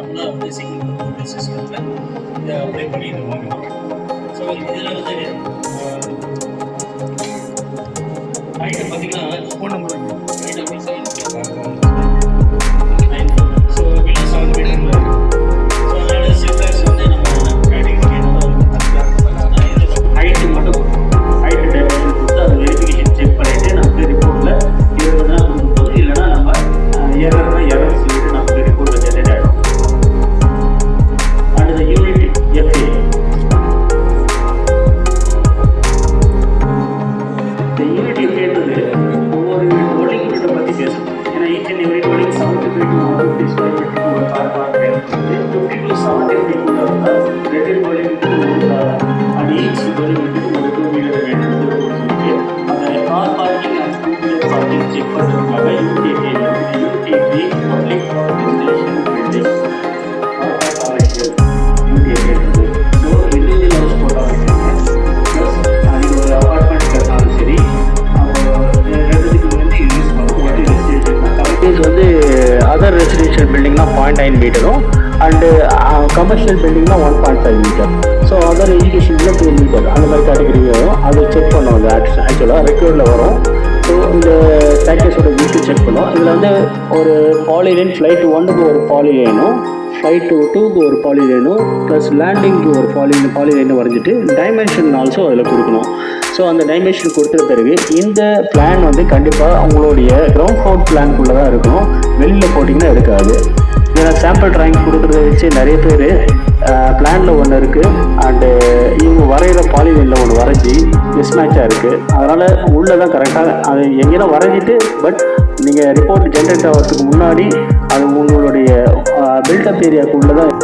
நார்மலாக வந்து single computer சிஸ்டத்தில் இதை அப்ளை பண்ணிடுவாங்க. ஸோ இதில் வந்து ஐட்டம் பார்த்தீங்கன்னா ஃபோன் நம்பர் 977 ஸோ விண்டோ 7 மீட்டரில் ஸோ அதனால் சிஸ்டர்ஸ் வந்து நம்ம கேட்டகரி ஹைட்டு மட்டும் ஹைட்டு டைமென்ஷன் கொடுத்து அதை வெரிஃபிகேஷன் செக் பண்ணிவிட்டு நமக்கு ரிப்போர்ட்டில் இருந்ததுன்னா கொடுக்கும்போது இல்லைனா நம்ம எரர் சொல்லிட்டு நமக்கு ரிப்போர்ட்டில் ஜென்ரேட் ஆகிடும். அண்ட் இந்த யூனிட் எஃப்ஏ இந்த யூனிட் எஃப்ஏன்றது ஒவ்வொரு டோலிங் யூனிட்டை பற்றி பேசணும். ஏன்னா each and every dwelling 75 to 150 square feet ஒரு கார் பார்க் தேவைப்படுது. 50 to 70 ஃபீட் இருந்தால் 2 டோலிங் யூனிட் ஒரு car and each dwelling unit ஒரு 2 வீலர் வேணும். அந்த car parking and 2 wheeler parking check பண்ணுறதுக்காக unit FA public destination building வந்து அதர் ரெசிடென்ஷியல் பில்டிங்னா 0.9 மீட்டரும் அண்டு கமர்ஷியல் பில்டிங்னா 1.5 மீட்டர். ஸோ அதர் எஜுகேஷனில் 2 மீட்டர் அந்த மாதிரி கேட்டகரி வரும். அதை செக் பண்ணோம். அது ஆக்சுவலாக ரெக்கார்டில் வரும். ஸோ இந்த பேக்கேஜோட வீட்டு செக் பண்ணோம். இதில் வந்து ஒரு பாலிலைன் ஃப்ளைட் 1க்கு ஒரு பாலிலைனும் ஃப்ளைட் 2க்கு ஒரு பாலிலைனும் ப்ளஸ் லேண்டிங்க்கு ஒரு பாலிலைனும் வரைஞ்சிட்டு டைமென்ஷன் ஆல்சோ அதில் கொடுக்கணும். ஸோ அந்த டைமென்ஷன் கொடுத்த பிறகு இந்த பிளான் வந்து கண்டிப்பாக அவங்களுடைய கிரவுண்ட் ஃப்ளோர் பிளான்குள்ளே தான் இருக்கணும். வெளியில் போட்டிங்கன்னா எடுக்காது. ஏன்னா சாம்பிள் ட்ராயிங் கொடுக்குறத வச்சு நிறைய பேர் பிளானில் ஒன்று இருக்குது அண்டு இவங்க வரைகிற பாலிலைனில் ஒன்று வரைஞ்சி மிஸ்மேட்சாக இருக்குது. அதனால் உள்ளே தான் கரெக்டாக அது எங்கேனா வரைஞ்சிட்டு பட் நீங்கள் ரிப்போர்ட் ஜென்ரேட் ஆகிறதுக்கு முன்னாடி அது உங்களுடைய பில்டப் ஏரியாவுக்கு உள்ளே தான்